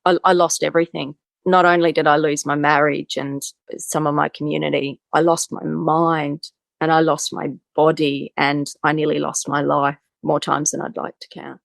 I lost everything. Not only did I lose my marriage and some of my community, I lost my mind and I lost my body and I nearly lost my life more times than I'd like to count.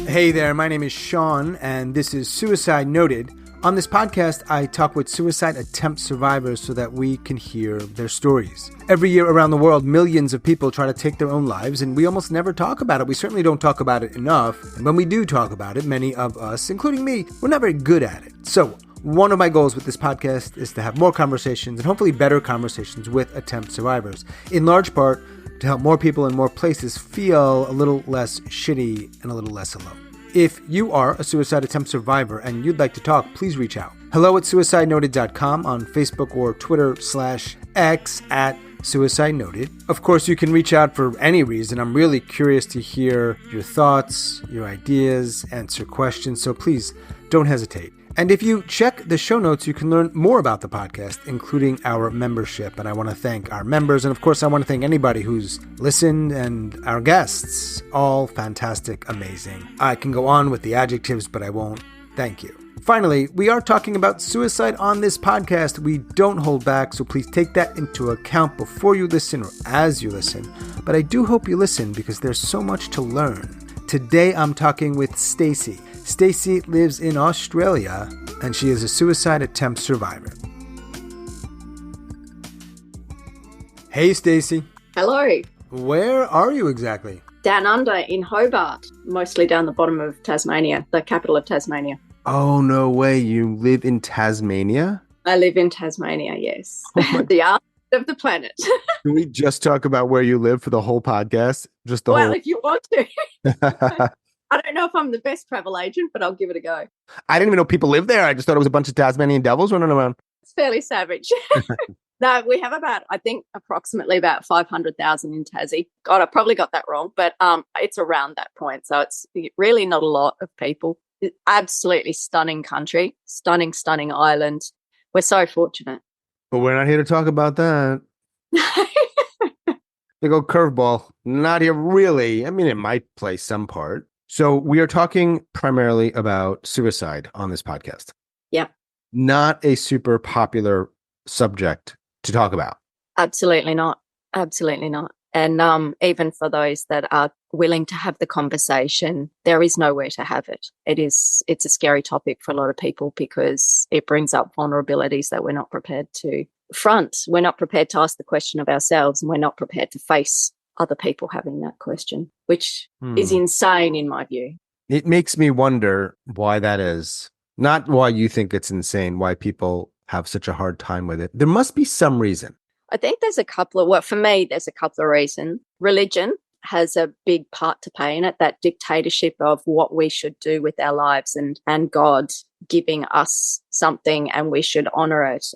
Hey there, my name is Sean, and this is Suicide Noted. On this podcast, I talk with suicide attempt survivors so that we can hear their stories. Every year around the world, millions of people try to take their own lives, and we almost never talk about it. We certainly don't talk about it enough. And when we do talk about it, many of us, including me, we're not very good at it. So, one of my goals with this podcast is to have more conversations, and hopefully better conversations with attempt survivors. In large part, to help more people in more places feel a little less shitty and a little less alone. If you are a suicide attempt survivor and you'd like to talk, please reach out. hello@suicidenoted.com, on Facebook or Twitter/X @suicidenoted. Of course, you can reach out for any reason. I'm really curious to hear your thoughts, your ideas, answer questions, so please don't hesitate. And if you check the show notes, you can learn more about the podcast, including our membership. And I want to thank our members. And of course, I want to thank anybody who's listened and our guests. All fantastic, amazing. I can go on with the adjectives, but I won't. Thank you. Finally, we are talking about suicide on this podcast. We don't hold back, so please take that into account before you listen or as you listen. But I do hope you listen because there's so much to learn. Today, I'm talking with Stacey. Stacey lives in Australia, and she is a suicide attempt survivor. Hey, Stacey. Hello. Where are you exactly? Down under in Hobart, mostly down the bottom of Tasmania, the capital of Tasmania. Oh, no way. You live in Tasmania? I live in Tasmania, yes. The arse of the planet. Can we just talk about where you live for the whole podcast? Just the well, whole... if you want to. I don't know if I'm the best travel agent, but I'll give it a go. I didn't even know people lived there. I just thought it was a bunch of Tasmanian devils running around. It's fairly savage. No, we have approximately about 500,000 in Tassie. God, I probably got that wrong, but it's around that point. So it's really not a lot of people. Absolutely stunning country, stunning island. We're so fortunate. But we're not here to talk about that. Big old curveball. Not here, really. I mean, it might play some part. So we are talking primarily about suicide on this podcast. Yeah. Not a super popular subject to talk about. Absolutely not. Absolutely not. And even for those that are willing to have the conversation, there is nowhere to have it. It's a scary topic for a lot of people because it brings up vulnerabilities that we're not prepared to front. We're not prepared to ask the question of ourselves, and we're not prepared to face other people having that question, which is insane in my view. It makes me wonder why that is. Not why you think it's insane, why people have such a hard time with it. There must be some reason. I think there's a couple of reasons. Religion has a big part to play in it, that dictatorship of what we should do with our lives and God giving us something and we should honor it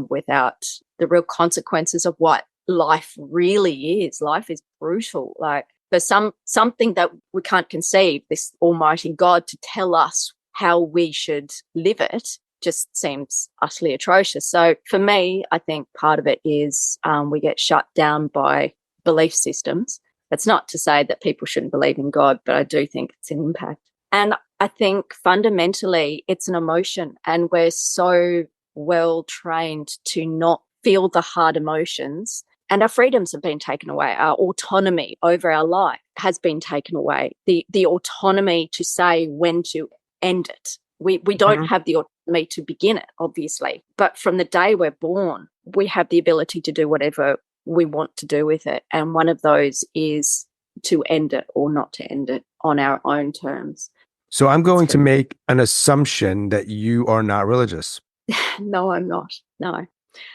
without the real consequences of what life really is. Life is brutal. Like for something that we can't conceive, this almighty God to tell us how we should live it just seems utterly atrocious. So for me, I think part of it is we get shut down by belief systems. That's not to say that people shouldn't believe in God, but I do think it's an impact. And I think fundamentally it's an emotion, and we're so well trained to not feel the hard emotions, and our freedoms have been taken away. Our autonomy over our life has been taken away. The autonomy to say when to end it. We don't have the autonomy to begin it, obviously. But from the day we're born, we have the ability to do whatever we want to do with it. And one of those is to end it or not to end it on our own terms. So I'm going to make an assumption that you are not religious. No, I'm not. No.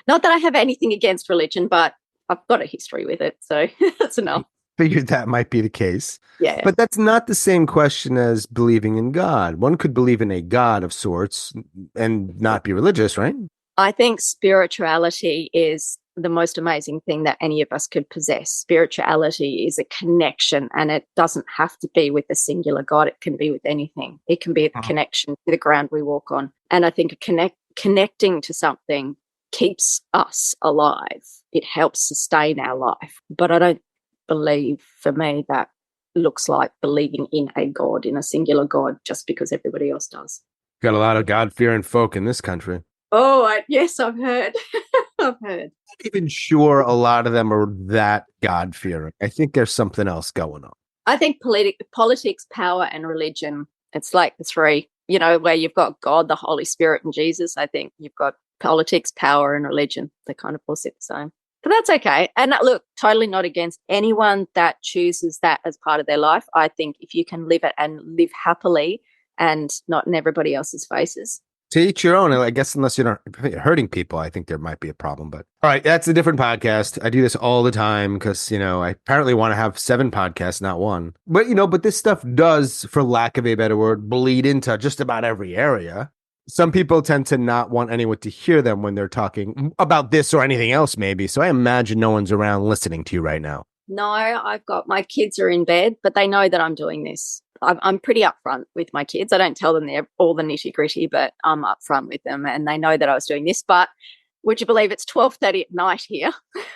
Not that I have anything against religion, but I've got a history with it. So that's enough. Figured that might be the case. Yeah. But that's not the same question as believing in God. One could believe in a God of sorts and not be religious, right? I think spirituality is the most amazing thing that any of us could possess. Spirituality is a connection, and it doesn't have to be with a singular God. It can be with anything. It can be a connection to the ground we walk on. And I think connecting to something keeps us alive. It helps sustain our life. But I don't believe, for me, that looks like believing in a God, in a singular God, just because everybody else does. Got a lot of God-fearing folk in this country. Oh, yes, I've heard. I've heard. I'm not even sure a lot of them are that God-fearing. I think there's something else going on. I think politics, power, and religion, it's like the three, where you've got God, the Holy Spirit, and Jesus. I think you've got politics, power, and religion. They kind of all sit the same. But that's okay. And look, totally not against anyone that chooses that as part of their life. I think if you can live it and live happily and not in everybody else's faces. To each your own, I guess, unless you're not hurting people, I think there might be a problem. But all right, that's a different podcast. I do this all the time because, I apparently want to have 7 podcasts, not 1. But, but this stuff does, for lack of a better word, bleed into just about every area. Some people tend to not want anyone to hear them when they're talking about this or anything else, maybe. So I imagine no one's around listening to you right now. No, I've got my kids are in bed, but they know that I'm doing this. I'm pretty upfront with my kids. I don't tell them all the nitty gritty, but I'm upfront with them, and they know that I was doing this. But would you believe it's 12:30 at night here?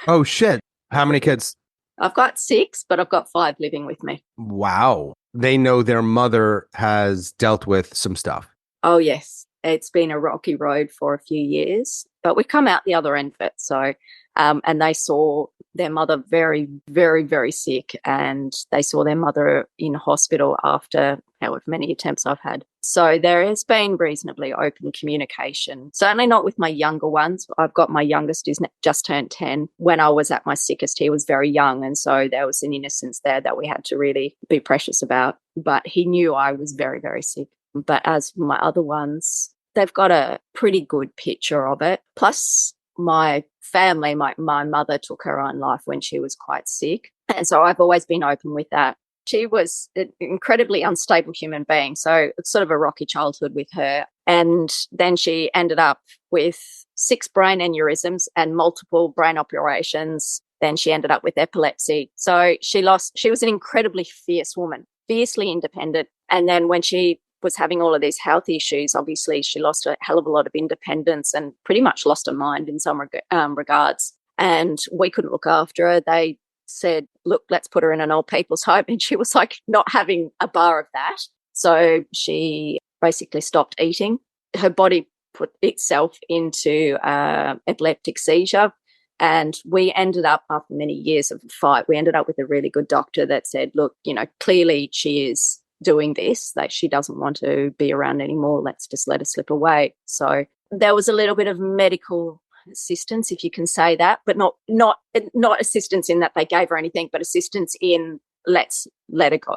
Oh, shit. How many kids? I've got 6, but I've got 5 living with me. Wow. They know their mother has dealt with some stuff. Oh, yes. It's been a rocky road for a few years, but we've come out the other end of it. So, and they saw their mother very, very, very sick, and they saw their mother in hospital after however many attempts I've had. So there has been reasonably open communication, certainly not with my younger ones. I've got my youngest who's just turned 10. When I was at my sickest, he was very young, and so there was an innocence there that we had to really be precious about. But he knew I was very, very sick. But as for my other ones, they've got a pretty good picture of it. Plus, my family, my mother took her own life when she was quite sick. And so I've always been open with that. She was an incredibly unstable human being. So it's sort of a rocky childhood with her. And then she ended up with 6 brain aneurysms and multiple brain operations. Then she ended up with epilepsy. So she was an incredibly fierce woman, fiercely independent. And then when she was having all of these health issues, obviously she lost a hell of a lot of independence and pretty much lost her mind in some regards. And we couldn't look after her. They said, look, let's put her in an old people's home. And she was like not having a bar of that. So she basically stopped eating. Her body put itself into epileptic seizure. And we ended up, after many years of a fight, we ended up with a really good doctor that said, look, clearly she is doing this, that she doesn't want to be around anymore. Let's just let her slip away. So there was a little bit of medical assistance, if you can say that, but not assistance in that they gave her anything, but assistance in let's let her go.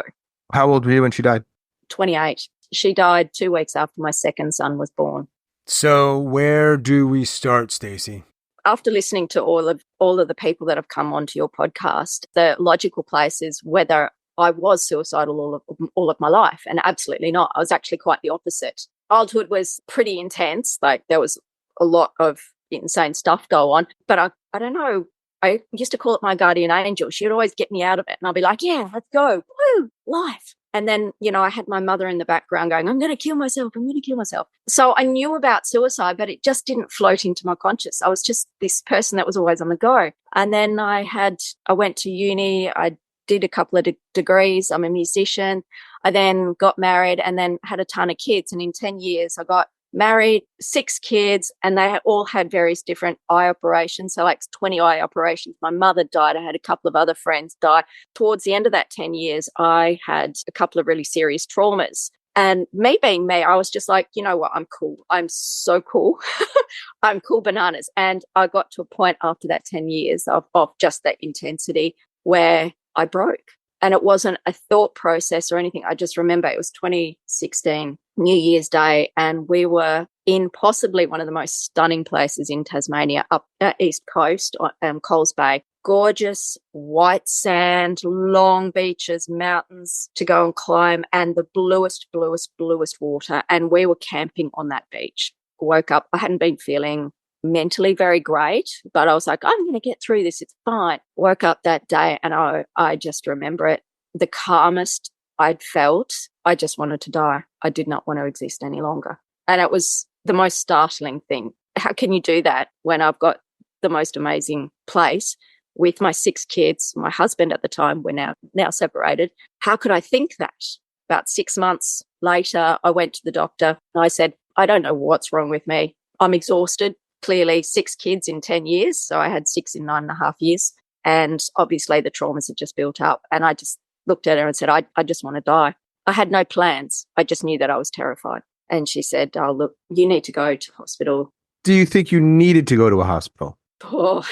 How old were you when she died? 28. She died 2 weeks after my second son was born. So where do we start, Stacey? After listening to all of the people that have come onto your podcast, the logical place is whether I was suicidal all of my life, and absolutely not. I was actually quite the opposite. Childhood was pretty intense. Like there was a lot of insane stuff go on, but I don't know. I used to call it my guardian angel. She would always get me out of it, and I'll be like, yeah, let's go. Woo, life. And then, I had my mother in the background going, I'm going to kill myself. I'm going to kill myself. So I knew about suicide, but it just didn't float into my conscious. I was just this person that was always on the go. And then I went to uni. I did a couple of degrees. I'm a musician. I then got married and then had a ton of kids. And in 10 years, I got married, 6 kids, and they all had various different eye operations. So like 20 eye operations. My mother died. I had a couple of other friends die. Towards the end of that 10 years, I had a couple of really serious traumas. And me being me, I was just like, you know what? I'm cool. I'm so cool. I'm cool bananas. And I got to a point after that 10 years of just that intensity where I broke. And it wasn't a thought process or anything. I just remember it was 2016, New Year's Day, and we were in possibly one of the most stunning places in Tasmania, up East Coast, Coles Bay. Gorgeous white sand, long beaches, mountains to go and climb, and the bluest water. And we were camping on that beach. Woke up, I hadn't been feeling mentally very great, but I was like, I'm going to get through this. It's fine. Woke up that day and I just remember it. The calmest I'd felt, I just wanted to die. I did not want to exist any longer. And it was the most startling thing. How can you do that when I've got the most amazing place with my 6 kids, my husband at the time, we're now separated. How could I think that? About 6 months later, I went to the doctor and I said, I don't know what's wrong with me. I'm exhausted. Clearly 6 kids in 10 years. So I had 6 in 9.5 years. And obviously the traumas had just built up. And I just looked at her and said, I just want to die. I had no plans. I just knew that I was terrified. And she said, oh, look, you need to go to hospital. Do you think you needed to go to a hospital? Oh,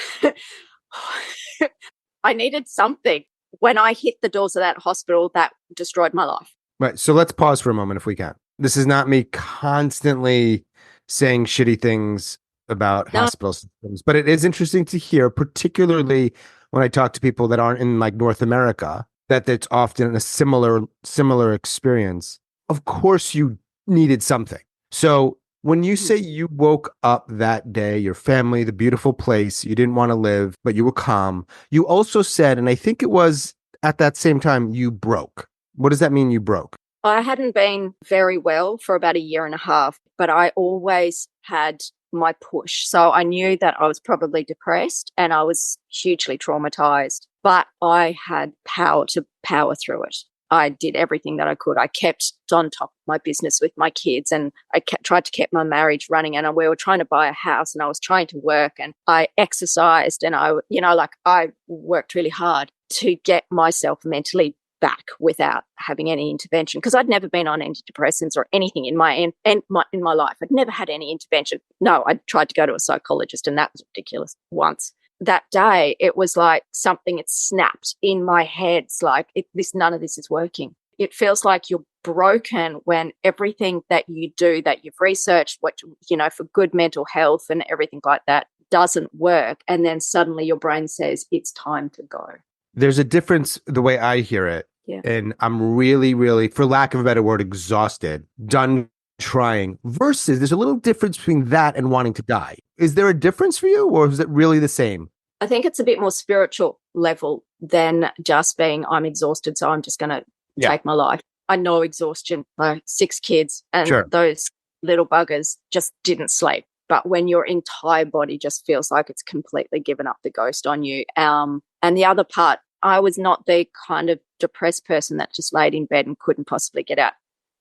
I needed something. When I hit the doors of that hospital, that destroyed my life. Right. So let's pause for a moment if we can. This is not me constantly saying shitty things about hospital systems, but it is interesting to hear, particularly when I talk to people that aren't in like North America, that it's often a similar experience. Of course you needed something. So when you say you woke up that day, your family, the beautiful place, you didn't want to live, but you were calm. You also said, and I think it was at that same time, you broke. What does that mean, you broke? I hadn't been very well for about 1.5 years, but I always had my push. So I knew that I was probably depressed and I was hugely traumatized, but I had power to power through it. I did everything that I could. I kept on top of my business with my kids and I tried to keep my marriage running, and we were trying to buy a house and I was trying to work and I exercised and I worked really hard to get myself mentally back without having any intervention, because I'd never been on antidepressants or anything in my life. I'd never had any intervention. No, I tried to go to a psychologist and that was ridiculous once. That day, it was like something had snapped in my head. It's like, none of this is working. It feels like you're broken when everything that you do, that you've researched, for good mental health and everything like that, doesn't work. And then suddenly your brain says, it's time to go. There's a difference the way I hear it. Yeah. And I'm really, really, for lack of a better word, exhausted, done trying, versus there's a little difference between that and wanting to die. Is there a difference for you, or is it really the same? I think it's a bit more spiritual level than just being, I'm exhausted, so I'm just going to take my life. I know exhaustion. 6 kids and those little buggers just didn't sleep. But when your entire body just feels like it's completely given up the ghost on you. And the other part, I was not the kind of depressed person that just laid in bed and couldn't possibly get out.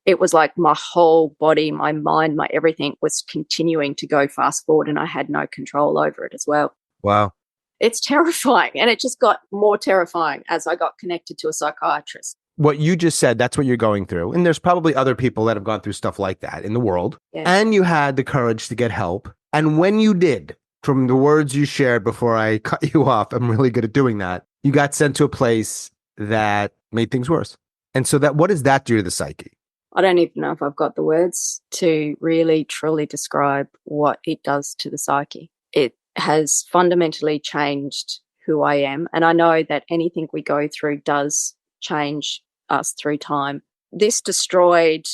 It was like my whole body, my mind, my everything was continuing to go fast forward, and I had no control over it as well. Wow. It's terrifying. And it just got more terrifying as I got connected to a psychiatrist. What you just said, that's what you're going through. And there's probably other people that have gone through stuff like that in the world. Yeah. And you had the courage to get help. And when you did, from the words you shared before I cut you off, I'm really good at doing that. You got sent to a place that made things worse. And so what does that do to the psyche? I don't even know if I've got the words to really, truly describe what it does to the psyche. It has fundamentally changed who I am. And I know that anything we go through does change us through time. This destroyed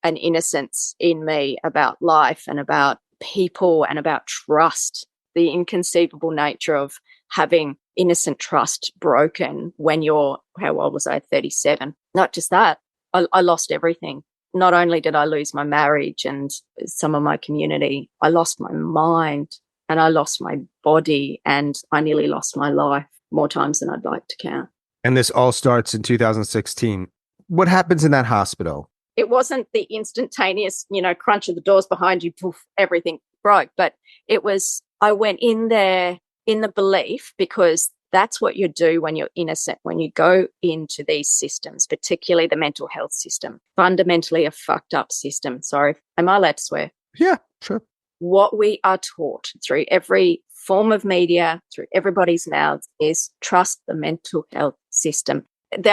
an innocence in me about life and about people and about trust, the inconceivable nature of having innocent trust broken when you're, how old was I, 37? Not just that, I lost everything. Not only did I lose my marriage and some of my community, I lost my mind and I lost my body and I nearly lost my life more times than I'd like to count. And this all starts in 2016. What happens in that hospital? It wasn't the instantaneous, crunch of the doors behind you, poof, everything broke. But it was, I went in there in the belief, because that's what you do when you're innocent, when you go into these systems, particularly the mental health system, fundamentally a fucked up system. Sorry, am I allowed to swear? Yeah, sure. What we are taught through every form of media, through everybody's mouths, is trust the mental health system.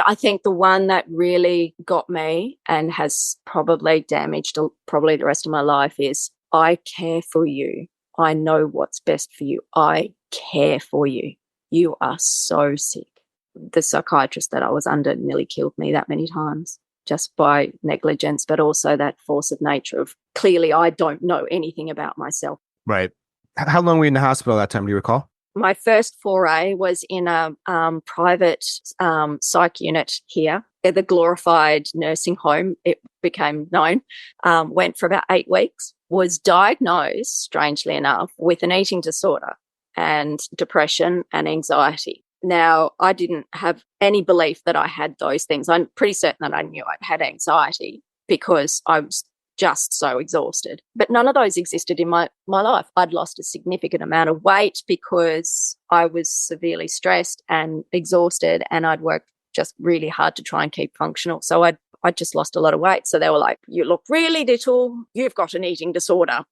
I think the one that really got me and has probably damaged probably the rest of my life is, I care for you. I know what's best for you. I care for you. You are so sick. The psychiatrist that I was under nearly killed me that many times just by negligence, but also that force of nature of, clearly I don't know anything about myself. Right. How long were you in the hospital that time? Do you recall? My first foray was in a private psych unit here, at the glorified nursing home, it became known. Went for about 8 weeks, was diagnosed, strangely enough, with an eating disorder and depression and anxiety. Now, I didn't have any belief that I had those things. I'm pretty certain that I knew I had anxiety because I was just so exhausted. But none of those existed in my life. I'd lost a significant amount of weight because I was severely stressed and exhausted, and I'd worked just really hard to try and keep functional. So I just lost a lot of weight. So they were like, "You look really little. You've got an eating disorder."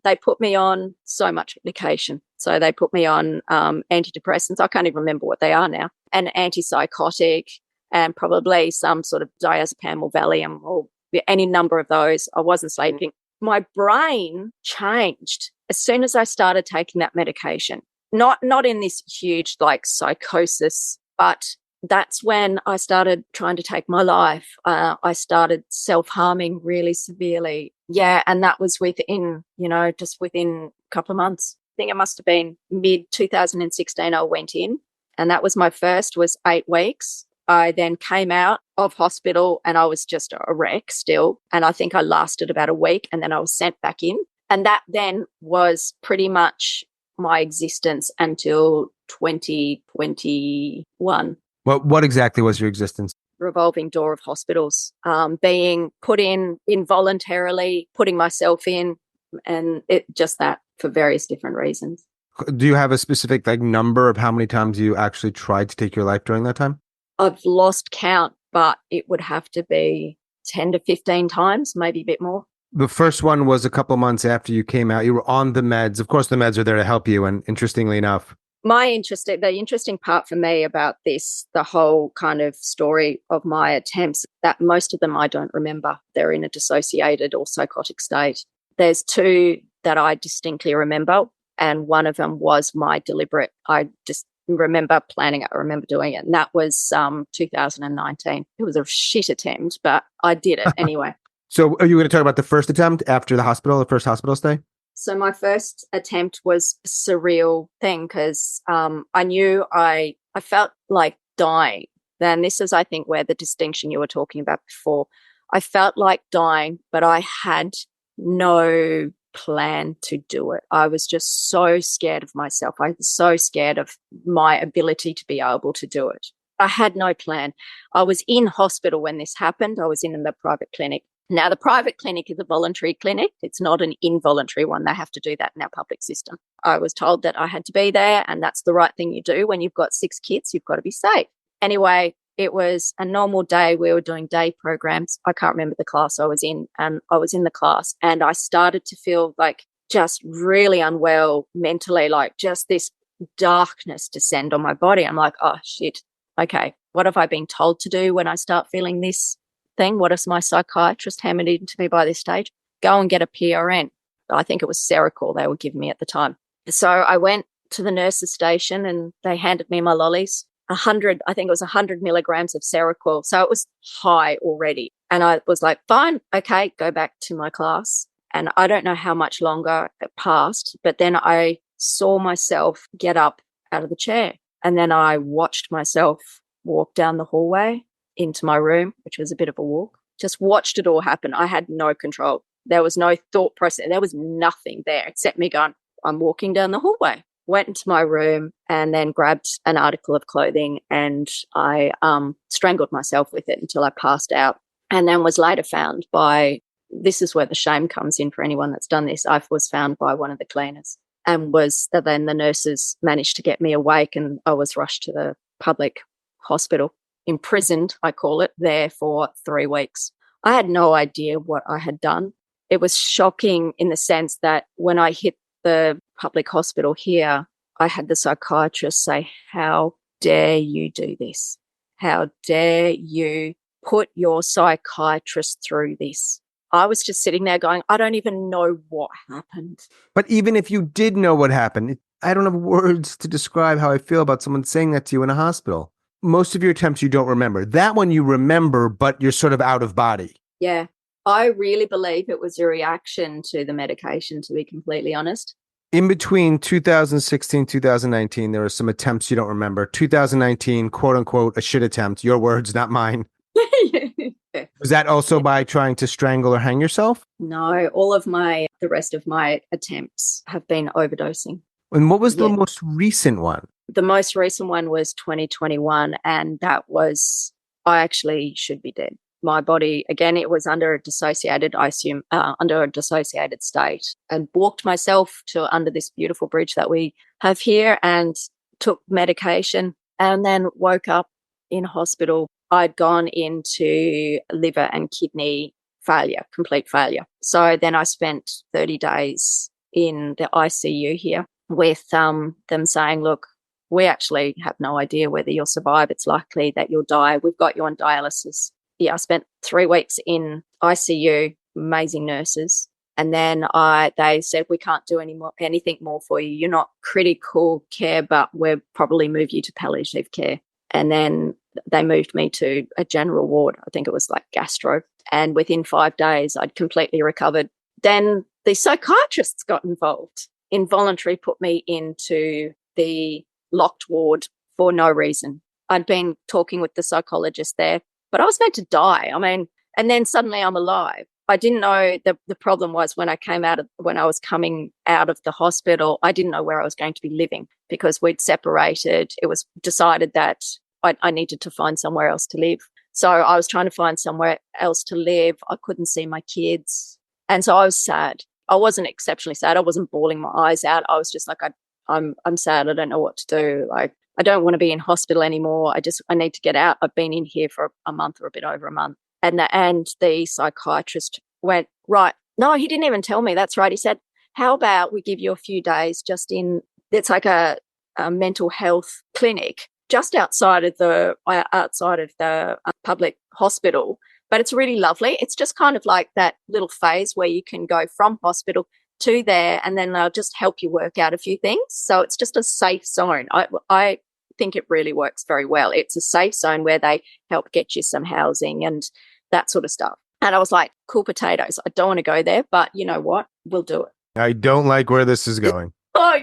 They put me on so much medication. So they put me on antidepressants. I can't even remember what they are now. An antipsychotic, and probably some sort of diazepam or Valium or any number of those. I wasn't sleeping. My brain changed as soon as I started taking that medication. Not in this huge like psychosis, but that's when I started trying to take my life. I started self-harming really severely. Yeah, and that was within, just within a couple of months. I think it must have been mid 2016 I went in, and that was my first, was 8 weeks. I then came out of hospital and I was just a wreck still. And I think I lasted about a week, and then I was sent back in. And that then was pretty much my existence until 2021. Well, what exactly was your existence? Revolving door of hospitals, being put in involuntarily, putting myself in, and it just that for various different reasons. Do you have a specific number of how many times you actually tried to take your life during that time? I've lost count, but it would have to be 10 to 15 times, maybe a bit more. The first one was a couple of months after you came out. You were on the meds. Of course, the meds are there to help you. And interestingly enough, the interesting part for me about this, the whole kind of story of my attempts, that most of them I don't remember. They're in a dissociated or psychotic state. There's 2 that I distinctly remember, and one of them was my deliberate. I just remember planning it. I remember doing it, and that was 2019. It was a shit attempt, but I did it anyway. So are you going to talk about the first attempt after the first hospital stay? So my first attempt was a surreal thing because I knew I felt like dying. Then this is, I think, where the distinction you were talking about before. I felt like dying, but I had no plan to do it. I was just so scared of myself. I was so scared of my ability to be able to do it. I had no plan. I was in hospital when this happened. I was in the private clinic. Now, the private clinic is a voluntary clinic. It's not an involuntary one. They have to do that in our public system. I was told that I had to be there, and that's the right thing you do. When you've got 6 kids, you've got to be safe. Anyway, it was a normal day. We were doing day programs. I can't remember the class I was in, and I was in the class, and I started to feel like just really unwell mentally, like just this darkness descend on my body. I'm like, oh, shit. Okay, what have I been told to do when I start feeling this thing? What has my psychiatrist hammered into me by this stage? Go and get a PRN. I think it was Seroquel they were giving me at the time. So I went to the nurse's station and they handed me my lollies. 100, I think it was 100 milligrams of Seroquel. So it was high already. And I was like, fine, okay, go back to my class. And I don't know how much longer it passed, but then I saw myself get up out of the chair. And then I watched myself walk down the hallway into my room, which was a bit of a walk. Just watched it all happen. I had no control. There was no thought process. There was nothing there except me going, I'm walking down the hallway. Went into my room and then grabbed an article of clothing and I strangled myself with it until I passed out, and then was later found by, this is where the shame comes in for anyone that's done this, I was found by one of the cleaners, and then the nurses managed to get me awake, and I was rushed to the public hospital, imprisoned, I call it, there for 3 weeks. I had no idea what I had done. It was shocking in the sense that when I hit the public hospital here, I had the psychiatrist say, how dare you do this? How dare you put your psychiatrist through this? I was just sitting there going, I don't even know what happened. But even if you did know what happened, I don't have words to describe how I feel about someone saying that to you in a hospital. Most of your attempts you don't remember. That one you remember, but you're sort of out of body. Yeah. I really believe it was a reaction to the medication, to be completely honest. In between 2016, 2019, there were some attempts you don't remember. 2019, quote unquote, a shit attempt. Your words, not mine. Was that also by trying to strangle or hang yourself? No, the rest of my attempts have been overdosing. And what was the most recent one? The most recent one was 2021, and that was, I actually should be dead. My body, again, it was under a dissociated, I assume, under a dissociated state, and walked myself to under this beautiful bridge that we have here and took medication and then woke up in hospital. I'd gone into liver and kidney failure, complete failure. So then I spent 30 days in the ICU here with them saying, look, we actually have no idea whether you'll survive. It's likely that you'll die. We've got you on dialysis. Yeah, I spent 3 weeks in ICU, amazing nurses. And then they said, we can't do anything more for you. You're not critical care, but we'll probably move you to palliative care. And then they moved me to a general ward. I think it was like gastro. And within 5 days, I'd completely recovered. Then the psychiatrists got involved, involuntarily put me into the locked ward for no reason. I'd been talking with the psychologist there, but I was meant to die. I mean, and then suddenly I'm alive. I didn't know the problem was when I was coming out of the hospital, I didn't know where I was going to be living because we'd separated. It was decided that I needed to find somewhere else to live. So I was trying to find somewhere else to live. I couldn't see my kids. And so I was sad. I wasn't exceptionally sad. I wasn't bawling my eyes out. I was just like, I'm sad. I don't know what to do. Like, I don't want to be in hospital anymore. I need to get out. I've been in here for a month or a bit over a month. And the psychiatrist went, right. No, he didn't even tell me. That's right. He said, how about we give you a few days it's like a mental health clinic just outside of the public hospital. But it's really lovely. It's just kind of like that little phase where you can go from hospital to there, and then they'll just help you work out a few things. So it's just a safe zone. I think it really works very well. It's a safe zone where they help get you some housing and that sort of stuff. And I was like, cool potatoes. I don't want to go there, but you know what? We'll do it. I don't like where this is going. Oh,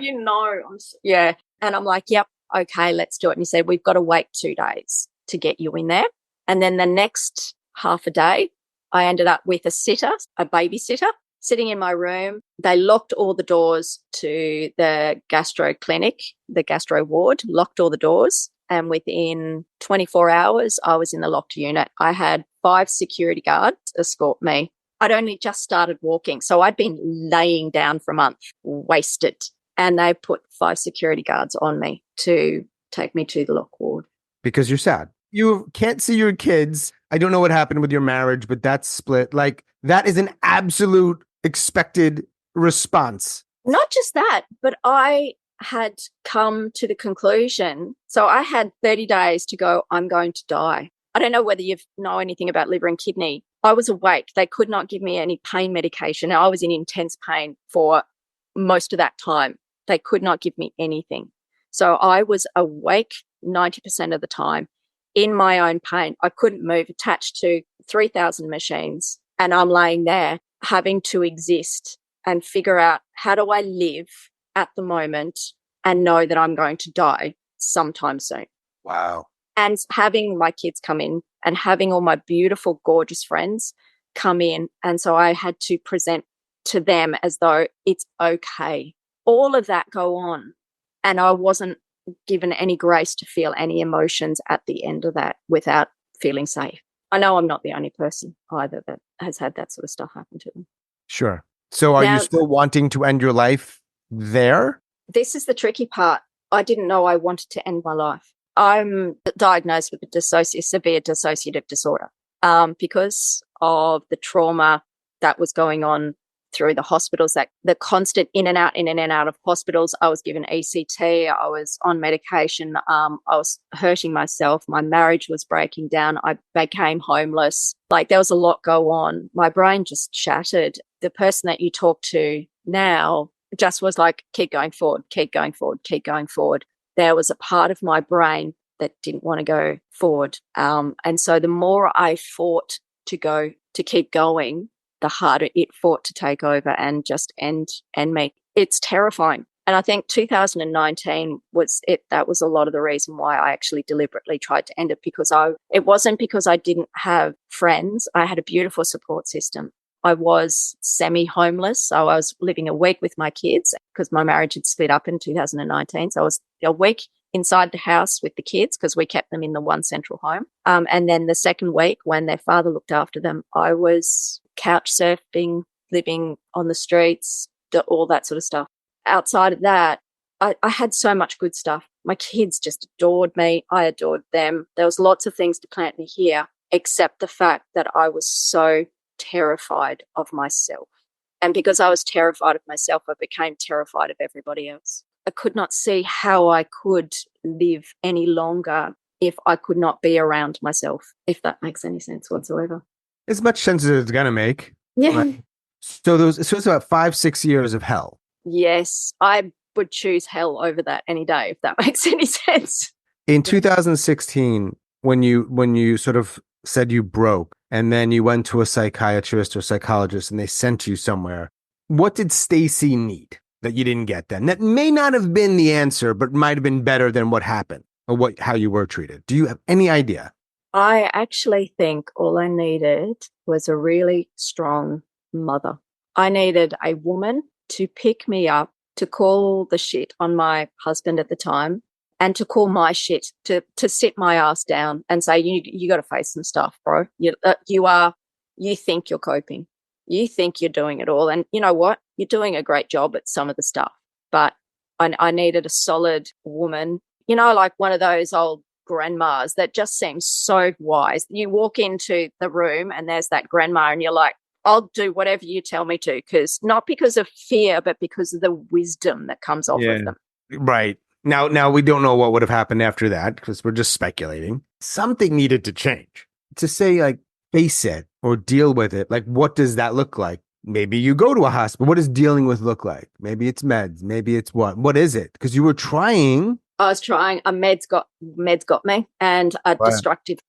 yeah. And I'm like, yep, okay, let's do it. And he said, we've got to wait 2 days to get you in there. And then the next half a day, I ended up with a babysitter, sitting in my room. They locked all the doors to the gastro clinic, the gastro ward, locked all the doors. And within 24 hours, I was in the locked unit. I had 5 security guards escort me. I'd only just started walking. So I'd been laying down for a month, wasted. And they put 5 security guards on me to take me to the locked ward. Because you're sad. You can't see your kids. I don't know what happened with your marriage, but that's split. Like, that is an absolute expected response. Not just that, but I had come to the conclusion. So I had 30 days to go, I'm going to die. I don't know whether you know anything about liver and kidney. I was awake. They could not give me any pain medication. I was in intense pain for most of that time. They could not give me anything. So I was awake 90% of the time in my own pain. I couldn't move, attached to 3,000 machines. And I'm laying there having to exist and figure out, how do I live at the moment and know that I'm going to die sometime soon. Wow. And having my kids come in and having all my beautiful, gorgeous friends come in. And so I had to present to them as though it's okay. All of that go on. And I wasn't given any grace to feel any emotions at the end of that without feeling safe. I know I'm not the only person either that has had that sort of stuff happen to them. Sure. So are you still wanting to end your life there? This is the tricky part. I didn't know I wanted to end my life. I'm diagnosed with a severe dissociative disorder because of the trauma that was going on through the hospitals, that the constant in and out of hospitals. I was given ECT. I was on medication. I was hurting myself. My marriage was breaking down. I became homeless. Like, there was a lot go on. My brain just shattered. The person that you talk to now just was like, keep going forward, keep going forward, keep going forward. There was a part of my brain that didn't want to go forward. And so the more I fought to keep going, the harder it fought to take over and just end me. it's terrifying. And I think 2019 was it. That was a lot of the reason why I actually deliberately tried to end it, because it wasn't because I didn't have friends. I had a beautiful support system. I was semi-homeless, so I was living a week with my kids because my marriage had split up in 2019. So I was a week inside the house with the kids because we kept them in the one central home. And then the second week, when their father looked after them, I was couch surfing, living on the streets, all that sort of stuff. Outside of that, I had so much good stuff. My kids just adored me. I adored them. There was lots of things to plant me here, except the fact that I was so terrified of myself. And because I was terrified of myself, I became terrified of everybody else. I could not see how I could live any longer if I could not be around myself, if that makes any sense whatsoever. As much sense as it's going to make. Yeah. Right? So it's about 5-6 years of hell. Yes, I would choose hell over that any day, if that makes any sense. In 2016, when you sort of said you broke and then you went to a psychiatrist or psychologist and they sent you somewhere, what did Stacey need that you didn't get then? That may not have been the answer, but might have been better than what happened or how you were treated. Do you have any idea? I actually think all I needed was a really strong mother. I needed a woman to pick me up, to call the shit on my husband at the time, and to call my shit, to sit my ass down and say, you got to face some stuff, bro. You think you're coping. You think you're doing it all. And you know what? You're doing a great job at some of the stuff. But I needed a solid woman, like one of those old grandmas that just seems so wise. You walk into the room and there's that grandma and you're like, I'll do whatever you tell me to, not because of fear, but because of the wisdom that comes off of them. Right. Now we don't know what would have happened after that because we're just speculating. Something needed to change. To say, like, face it or deal with it, like, what does that look like? Maybe you go to a hospital. What does dealing with look like? Maybe it's meds. Maybe it's what? What is it? Because you were trying. I was trying. Meds got me, and a destructive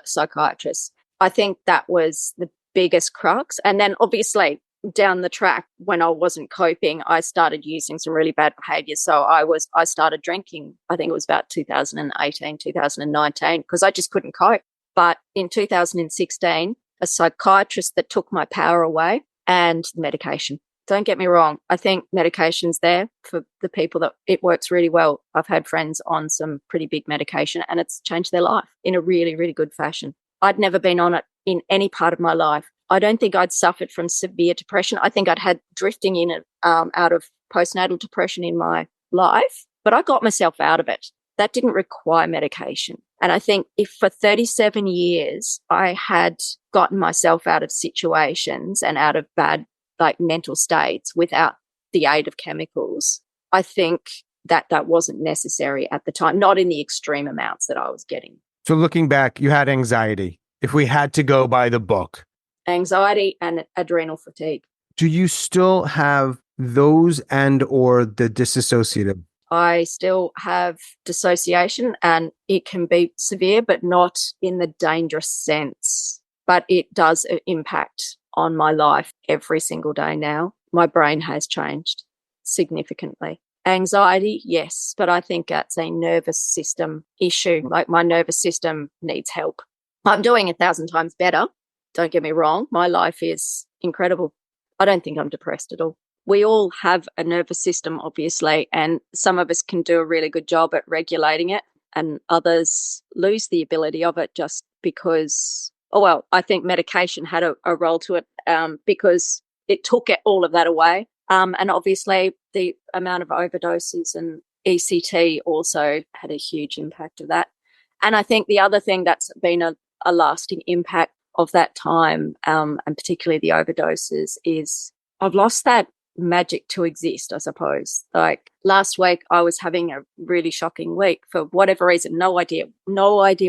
psychiatrist. I think that was the biggest crux. And then obviously down the track, when I wasn't coping, I started using some really bad behaviors. So I started drinking. I think it was about 2018, 2019, because I just couldn't cope. But in 2016, a psychiatrist that took my power away, and medication. Don't get me wrong. I think medication's there for the people that it works really well. I've had friends on some pretty big medication and it's changed their life in a really, really good fashion. I'd never been on it in any part of my life. I don't think I'd suffered from severe depression. I think I'd had drifting in it out of postnatal depression in my life, but I got myself out of it. That didn't require medication. And I think if for 37 years I had gotten myself out of situations and out of bad, like, mental states without the aid of chemicals, I think that wasn't necessary at the time, not in the extreme amounts that I was getting. So looking back, you had anxiety. If we had to go by the book. Anxiety and adrenal fatigue. Do you still have those and or the disassociative? I still have dissociation and it can be severe, but not in the dangerous sense. But it does impact on my life every single day now. My brain has changed significantly. Anxiety, yes, but I think that's a nervous system issue. Like, my nervous system needs help. I'm doing 1,000 times better. Don't get me wrong. My life is incredible. I don't think I'm depressed at all. We all have a nervous system, obviously, and some of us can do a really good job at regulating it and others lose the ability of it just because, I think medication had a role to it because it took all of that away. And obviously the amount of overdoses and ECT also had a huge impact of that. And I think the other thing that's been a lasting impact of that time, and particularly the overdoses, is I've lost that magic to exist, I suppose. Like, last week I was having a really shocking week for whatever reason, no idea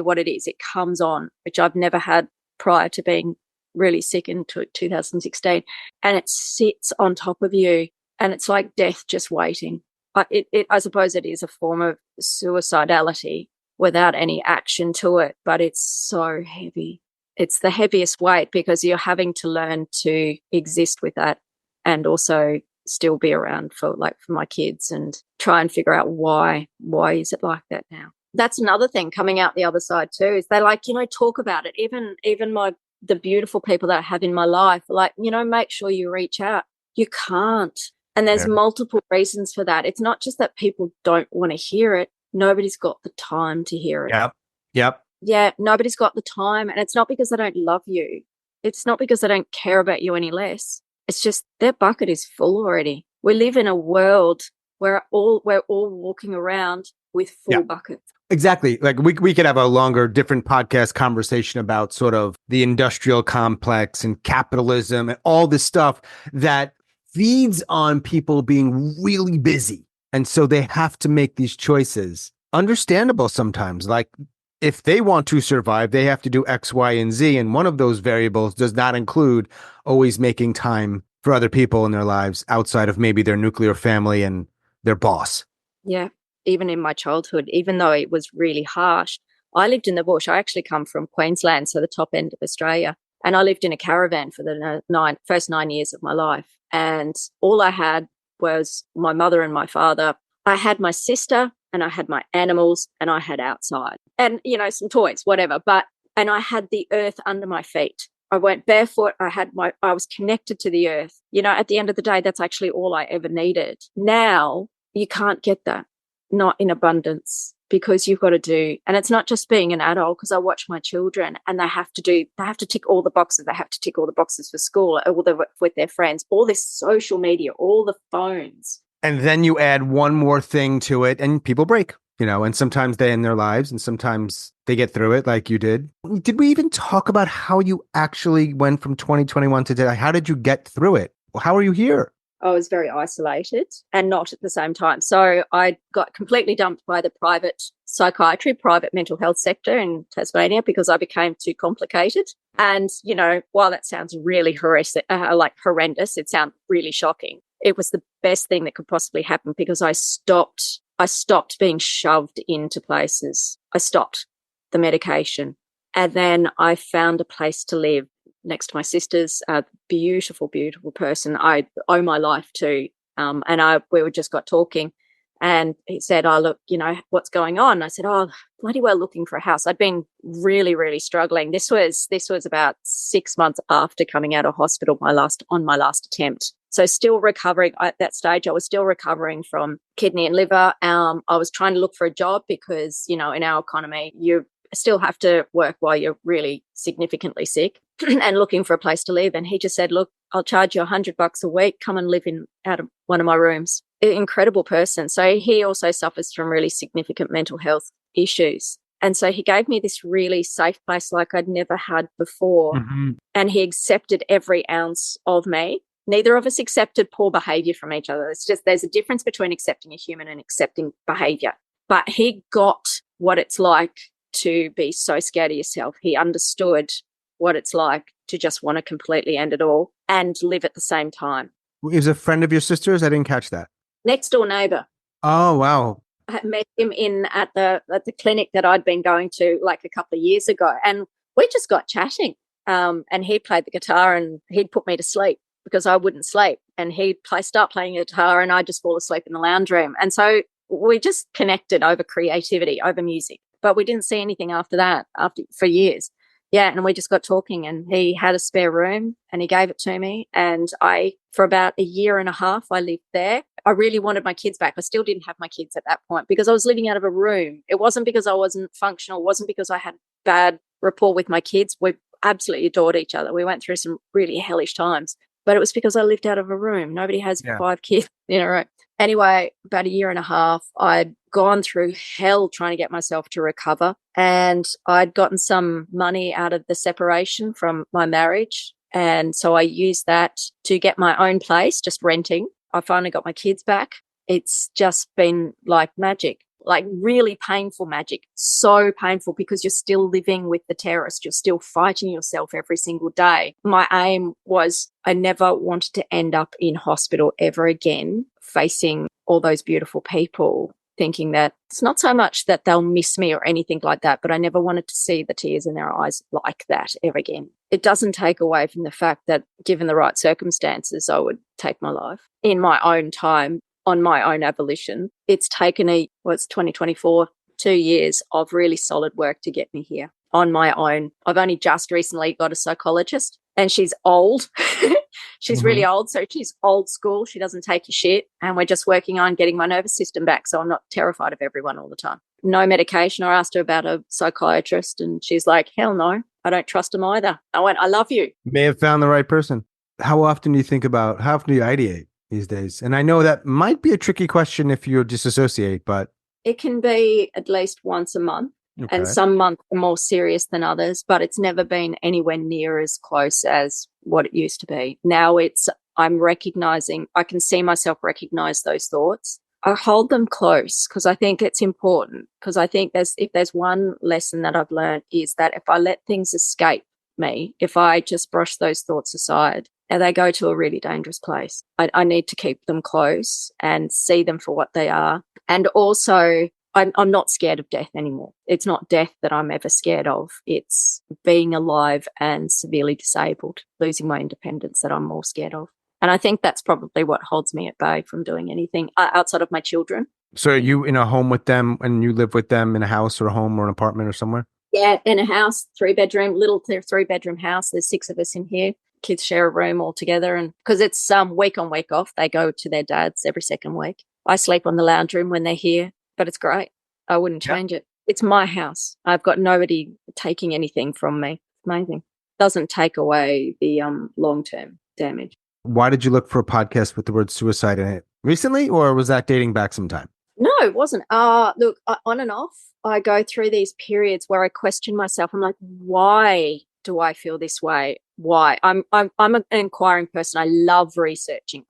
what it is. It comes on, which I've never had prior to being really sick in 2016, and it sits on top of you and it's like death just waiting. I suppose it is a form of suicidality without any action to it, but it's so heavy. It's the heaviest weight because you're having to learn to exist with that and also still be around for my kids and try and figure out why is it like that now. That's another thing coming out the other side too, is they talk about it. Even the beautiful people that I have in my life, make sure you reach out. You can't. And there's multiple reasons for that. It's not just that people don't want to hear it. Nobody's got the time to hear it. Yep. Yeah, nobody's got the time. And it's not because they don't love you. It's not because they don't care about you any less. It's just their bucket is full already. We live in a world where we're all walking around with full buckets. Exactly. Like we could have a longer, different podcast conversation about sort of the industrial complex and capitalism and all this stuff that feeds on people being really busy. And so they have to make these choices. Understandable sometimes. Like if they want to survive, they have to do X, Y, and Z. And one of those variables does not include always making time for other people in their lives outside of maybe their nuclear family and their boss. Yeah. Even in my childhood, even though it was really harsh, I lived in the bush. I actually come from Queensland, so the top end of Australia. And I lived in a caravan for the first 9 years of my life. And all I had was my mother and my father. I had my sister and I had my animals and I had outside and, some toys, whatever. And I had the earth under my feet. I went barefoot. I was connected to the earth. At the end of the day, that's actually all I ever needed. Now you can't get that, not in abundance, because you've got to do, and it's not just being an adult, because I watch my children and they have to tick all the boxes. They have to tick all the boxes for school, with their friends, all this social media, all the phones. And then you add one more thing to it and people break, and sometimes they end their lives and sometimes they get through it like you did. Did we even talk about how you actually went from 2021 to today? How did you get through it? How are you here? I was very isolated and not at the same time. So I got completely dumped by the private mental health sector in Tasmania because I became too complicated. And, while that sounds really horrendous, it sounds really shocking. It was the best thing that could possibly happen because I stopped being shoved into places. I stopped the medication. And then I found a place to live next to my sisters, a beautiful, beautiful person I owe my life to. We just got talking and he said, "Oh, look, what's going on?" I said, "Oh, bloody well looking for a house." I'd been really, really struggling. This was about 6 months after coming out of hospital, my last attempt. So still recovering at that stage. I was still recovering from kidney and liver. I was trying to look for a job because, in our economy, you still have to work while you're really significantly sick and looking for a place to live. And he just said, "Look, I'll charge you $100 a week. Come and live out of one of my rooms." Incredible person. So he also suffers from really significant mental health issues. And so he gave me this really safe place like I'd never had before. Mm-hmm. And he accepted every ounce of me. Neither of us accepted poor behavior from each other. It's just there's a difference between accepting a human and accepting behavior. But he got what it's like to be so scared of yourself. He understood what it's like to just want to completely end it all and live at the same time. He was a friend of your sister's? I didn't catch that. Next door neighbor. Oh, wow. I met him at the clinic that I'd been going to like a couple of years ago. And we just got chatting. And he played the guitar and he'd put me to sleep because I wouldn't sleep. And he'd start playing guitar and I'd just fall asleep in the lounge room. And so we just connected over creativity, over music. But we didn't see anything after that for years. Yeah, and we just got talking and he had a spare room and he gave it to me. And for about a year and a half, I lived there. I really wanted my kids back. I still didn't have my kids at that point because I was living out of a room. It wasn't because I wasn't functional. It wasn't because I had bad rapport with my kids. We absolutely adored each other. We went through some really hellish times, but it was because I lived out of a room. Nobody has 5 kids in a row. Anyway, about a year and a half, I'd gone through hell trying to get myself to recover. And I'd gotten some money out of the separation from my marriage. And so I used that to get my own place, just renting. I finally got my kids back. It's just been like magic, like really painful magic. So painful because you're still living with the terrorist. You're still fighting yourself every single day. My aim was I never wanted to end up in hospital ever again, facing all those beautiful people thinking that it's not so much that they'll miss me or anything like that, but I never wanted to see the tears in their eyes like that ever again. It doesn't take away from the fact that given the right circumstances, I would take my life in my own time, on my own abolition. It's taken it's 2024, 2 years of really solid work to get me here on my own. I've only just recently got a psychologist, and she's old. She's really old, so she's old school. She doesn't take your shit, and we're just working on getting my nervous system back so I'm not terrified of everyone all the time. No medication. I asked her about a psychiatrist, and she's like, hell no, I don't trust him either. I went, I love you. May have found the right person. How often do you ideate these days? And I know that might be a tricky question if you disassociate, but it can be at least once a month. Okay. And some months are more serious than others, but it's never been anywhere near as close as what it used to be. Now I'm recognizing, I can see myself recognize those thoughts. I hold them close because I think it's important, because I think if there's one lesson that I've learned is that if I let things escape me, if I just brush those thoughts aside, and they go to a really dangerous place. I need to keep them close and see them for what they are. And also, I'm not scared of death anymore. It's not death that I'm ever scared of. It's being alive and severely disabled, losing my independence that I'm more scared of. And I think that's probably what holds me at bay from doing anything outside of my children. So are you in a home with them and you live with them in a house or a home or an apartment or somewhere? Yeah, in a house, little 3-bedroom house. There's 6 of us in here. Kids share a room all together. And because it's week on, week off, they go to their dad's every second week. I sleep on the lounge room when they're here, but it's great. I wouldn't change it. It's my house. I've got nobody taking anything from me. It's amazing. Doesn't take away the long-term damage. Why did you look for a podcast with the word suicide in it? Recently, or was that dating back some time? No, it wasn't. Look, on and off, I go through these periods where I question myself. I'm like, why do I feel this way? Why? I'm an inquiring person. I love researching.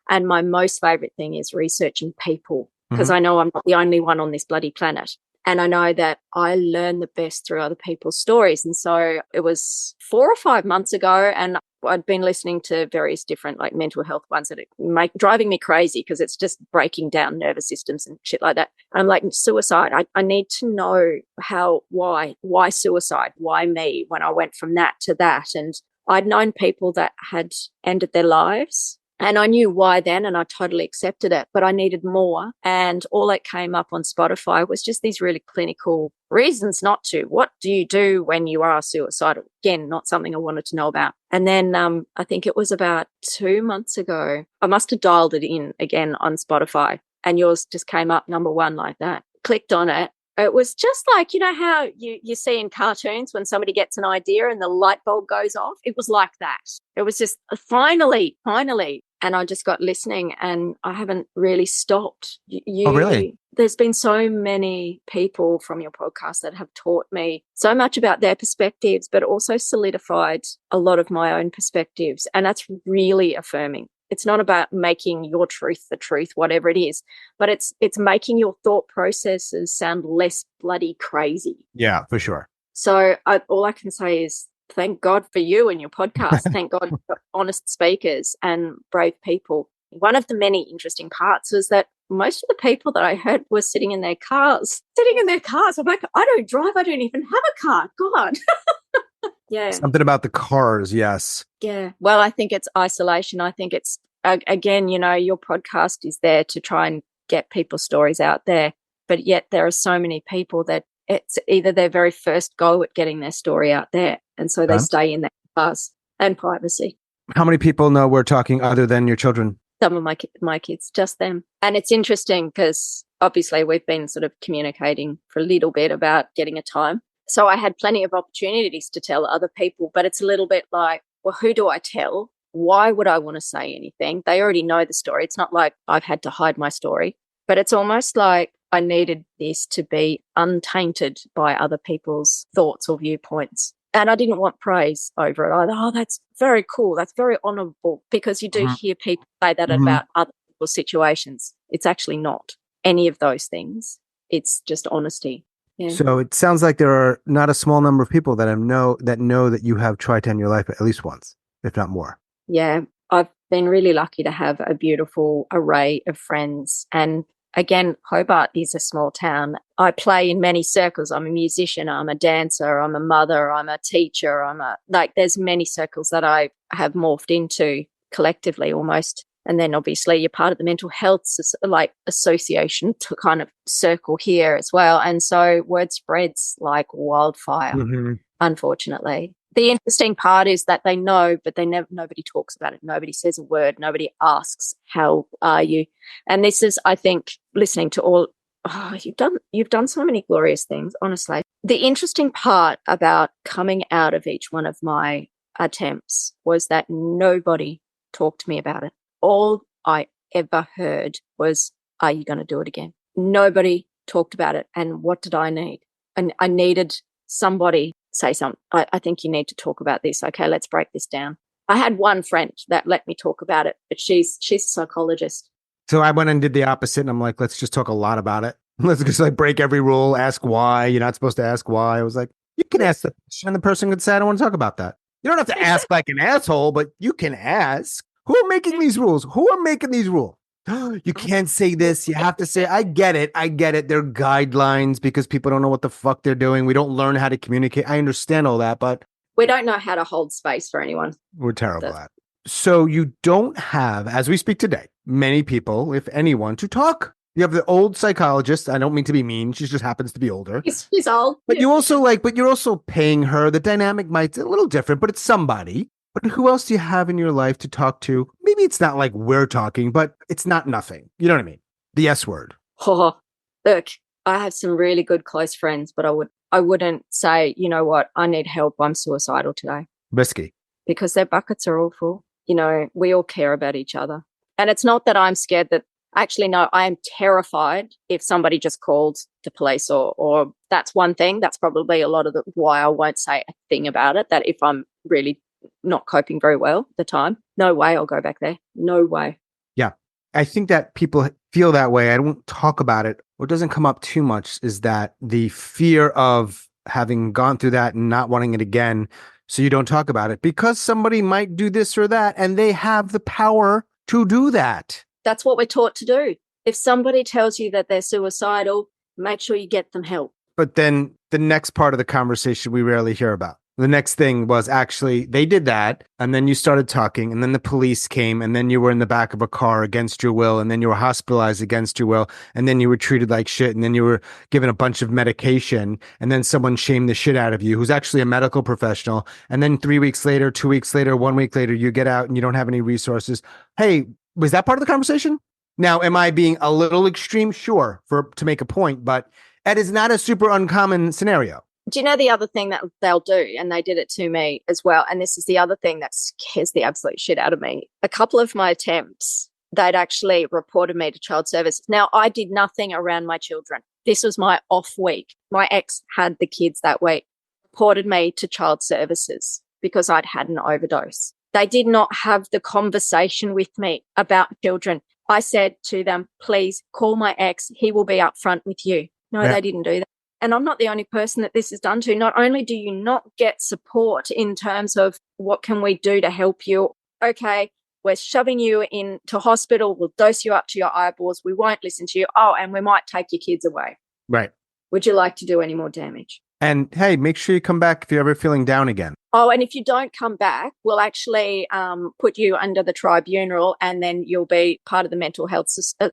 And my most favorite thing is researching people, because I know I'm not the only one on this bloody planet. And I know that I learn the best through other people's stories. And so it was 4 or 5 months ago, and I'd been listening to various different like mental health ones that are driving me crazy because it's just breaking down nervous systems and shit like that. And I'm like, suicide. I need to know why suicide? Why me? When I went from that to that. And I'd known people that had ended their lives. And I knew why then, and I totally accepted it, but I needed more. And all that came up on Spotify was just these really clinical reasons not to. What do you do when you are suicidal? Again, not something I wanted to know about. And then I think it was about 2 months ago, I must have dialed it in again on Spotify, and yours just came up number 1 like that. Clicked on it. It was just like, you know how you see in cartoons when somebody gets an idea and the light bulb goes off? It was like that. It was just finally. And I just got listening, and I haven't really stopped. Oh, really? There's been so many people from your podcast that have taught me so much about their perspectives, but also solidified a lot of my own perspectives. And that's really affirming. It's not about making your truth the truth, whatever it is, but it's making your thought processes sound less bloody crazy. Yeah, for sure. So all I can say is thank God for you and your podcast. Thank God for honest speakers and brave people. One of the many interesting parts was that most of the people that I heard were sitting in their cars. I'm like, I don't drive. I don't even have a car. God. Yeah. Something about the cars, yes. Yeah. Well, I think it's isolation. I think it's, again, you know, your podcast is there to try and get people's stories out there. But yet there are so many people that it's either their very first go at getting their story out there. And so they stay in their cars and privacy. How many people know we're talking other than your children? Some of my kids, just them. And it's interesting because obviously we've been sort of communicating for a little bit about getting a time. So I had plenty of opportunities to tell other people, but it's a little bit like, well, who do I tell? Why would I want to say anything? They already know the story. It's not like I've had to hide my story, but it's almost like I needed this to be untainted by other people's thoughts or viewpoints. And I didn't want praise over it either. Oh, that's very cool. That's very honourable, because you do hear people say that about other people's situations. It's actually not any of those things. It's just honesty. Yeah. So it sounds like there are not a small number of people that know that you have tried to end your life at least once, if not more. Yeah, I've been really lucky to have a beautiful array of friends, and again, Hobart is a small town. I play in many circles. I'm a musician, I'm a dancer, I'm a mother, I'm a teacher, there's many circles that I have morphed into collectively almost. And then obviously you're part of the mental health association to kind of circle here as well. And so word spreads like wildfire, unfortunately. The interesting part is that they know, but nobody talks about it. Nobody says a word. Nobody asks, how are you? And this is, I think, listening to all, you've done so many glorious things, honestly. The interesting part about coming out of each one of my attempts was that nobody talked to me about it. All I ever heard was, are you going to do it again? Nobody talked about it. And what did I need? And I needed somebody say something. I think you need to talk about this. Okay, let's break this down. I had one friend that let me talk about it, but she's a psychologist. So I went and did the opposite, and I'm like, let's just talk a lot about it. Let's just break every rule, ask why. You're not supposed to ask why. I was like, you can ask the question, and the person could say, I don't want to talk about that. You don't have to ask like an asshole, but you can ask. Who are making these rules? Who are making these rules? You can't say this. You have to say, I get it. They're guidelines because people don't know what the fuck they're doing. We don't learn how to communicate. I understand all that, but we don't know how to hold space for anyone. We're terrible at it. So you don't have, as we speak today, many people, if anyone, to talk. You have the old psychologist. I don't mean to be mean. She just happens to be older. She's old. But you also but you're also paying her. The dynamic might be a little different, but it's somebody. But who else do you have in your life to talk to? Maybe it's not like we're talking, but it's not nothing. You know what I mean? The S word. Oh, look, I have some really good close friends, but I wouldn't say, you know what, I need help. I'm suicidal today. Risky. Because their buckets are all full. You know, we all care about each other. And it's not that I'm scared that, actually, no, I am terrified if somebody just called the police or that's one thing. That's probably a lot of why I won't say a thing about it, that if I'm really not coping very well at the time, no way I'll go back there. No way. Yeah. I think that people feel that way. I don't talk about it. What doesn't come up too much is that the fear of having gone through that and not wanting it again. So you don't talk about it because somebody might do this or that and they have the power to do that. That's what we're taught to do. If somebody tells you that they're suicidal, make sure you get them help. But then the next part of the conversation we rarely hear about. The next thing was actually they did that, and then you started talking, and then the police came, and then you were in the back of a car against your will, and then you were hospitalized against your will, and then you were treated like shit, and then you were given a bunch of medication, and then someone shamed the shit out of you, who's actually a medical professional, and then 3 weeks later, 2 weeks later, 1 week later, you get out and you don't have any resources. Hey, was that part of the conversation? Now, am I being a little extreme? Sure, to make a point, but it is not a super uncommon scenario. Do you know the other thing that they'll do? And they did it to me as well. And this is the other thing that scares the absolute shit out of me. A couple of my attempts, they'd actually reported me to child services. Now, I did nothing around my children. This was my off week. My ex had the kids that week, reported me to child services because I'd had an overdose. They did not have the conversation with me about children. I said to them, please call my ex. He will be up front with you. No, They didn't do that. And I'm not the only person that this is done to. Not only do you not get support in terms of what can we do to help you? Okay, we're shoving you into hospital. We'll dose you up to your eyeballs. We won't listen to you. Oh, and we might take your kids away. Right. Would you like to do any more damage? And hey, make sure you come back if you're ever feeling down again. Oh, and if you don't come back, we'll actually put you under the tribunal and then you'll be part of the mental health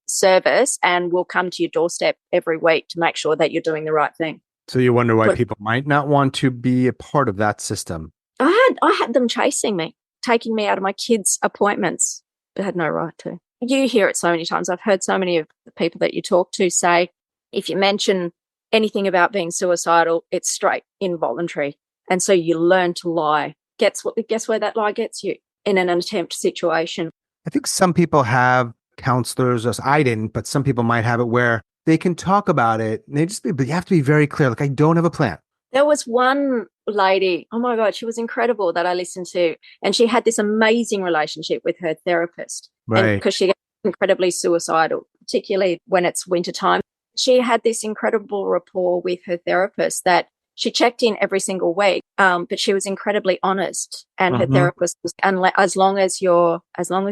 service and we'll come to your doorstep every week to make sure that you're doing the right thing. So you wonder why people might not want to be a part of that system. I had them chasing me, taking me out of my kids' appointments. They had no right to. You hear it so many times. I've heard so many of the people that you talk to say, if you mention anything about being suicidal, it's straight involuntary. And so you learn to lie. Guess where that lie gets you? In an attempt situation. I think some people have counselors, I didn't, but some people might have it where they can talk about it. And but you have to be very clear. Like, I don't have a plan. There was one lady, oh my God, she was incredible that I listened to. And she had this amazing relationship with her therapist. Right. Because she gets incredibly suicidal, particularly when it's wintertime. She had this incredible rapport with her therapist that she checked in every single week, but she was incredibly honest. And her therapist was, and as long as you're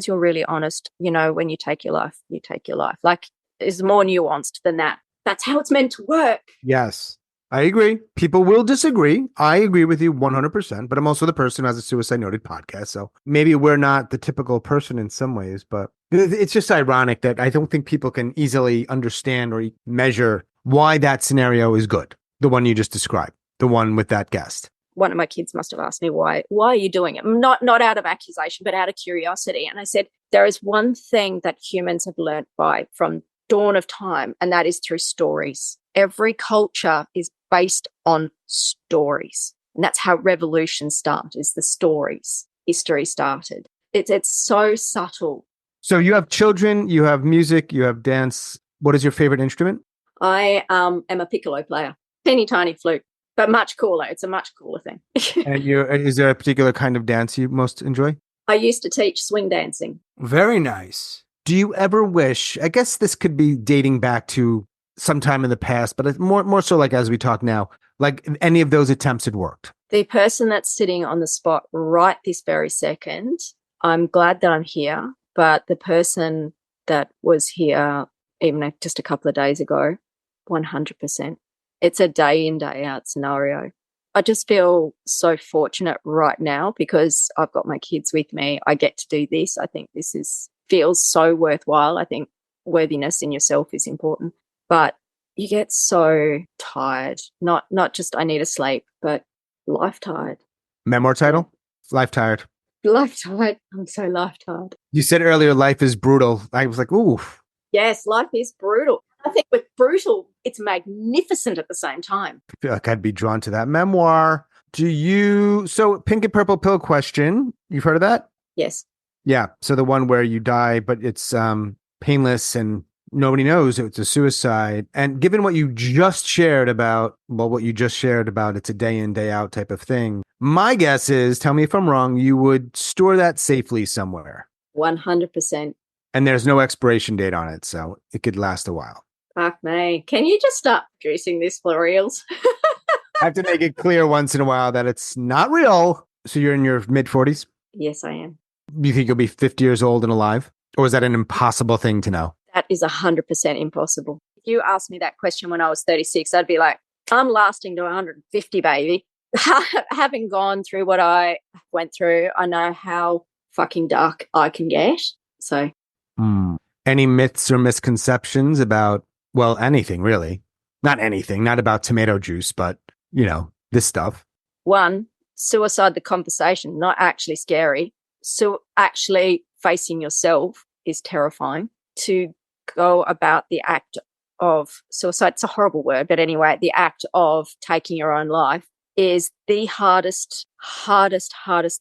really honest, you know, when you take your life, you take your life. Like, is more nuanced than that. That's how it's meant to work. Yes, I agree. People will disagree. I agree with you 100%, but I'm also the person who has a Suicide Noted podcast. So maybe we're not the typical person in some ways, but it's just ironic that I don't think people can easily understand or measure why that scenario is good. The one you just described, the one with that guest. One of my kids must have asked me, why are you doing it? Not out of accusation, but out of curiosity. And I said, there is one thing that humans have learned from dawn of time, and that is through stories. Every culture is based on stories. And that's how revolutions start, is the stories. History started. It's so subtle. So you have children, you have music, you have dance. What is your favorite instrument? I am a piccolo player. Teeny tiny flute, but much cooler. It's a much cooler thing. And is there a particular kind of dance you most enjoy? I used to teach swing dancing. Very nice. Do you ever wish, I guess this could be dating back to sometime in the past, but it's more so like as we talk now, like any of those attempts had worked? The person that's sitting on the spot right this very second, I'm glad that I'm here, but the person that was here even just a couple of days ago, 100%. It's a day in, day out scenario. I just feel so fortunate right now because I've got my kids with me. I get to do this. I think this feels so worthwhile. I think worthiness in yourself is important, but you get so tired. Not just I need a sleep, but life tired. Memoir title? Life tired. Life tired. I'm so life tired. You said earlier life is brutal. I was like, ooh. Yes, life is brutal. I think with brutal, it's magnificent at the same time. I feel like I'd be drawn to that memoir. So Pink and Purple Pill question, you've heard of that? Yes. Yeah. So the one where you die, but it's painless and nobody knows it's a suicide. And given what you just shared about, it's a day in, day out type of thing. My guess is, tell me if I'm wrong, you would store that safely somewhere. 100%. And there's no expiration date on it, so it could last a while. Fuck me. Can you just start producing this for reals? I have to make it clear once in a while that it's not real. So you're in your mid-40s? Yes, I am. You think you'll be 50 years old and alive? Or is that an impossible thing to know? That is 100% impossible. If you asked me that question when I was 36, I'd be like, I'm lasting to 150, baby. Having gone through what I went through, I know how fucking dark I can get. So... Any myths or misconceptions about, well, anything really? Not anything, not about tomato juice, but, this stuff. One, suicide, the conversation, not actually scary. So actually facing yourself is terrifying. To go about the act of suicide, it's a horrible word, but anyway, the act of taking your own life is the hardest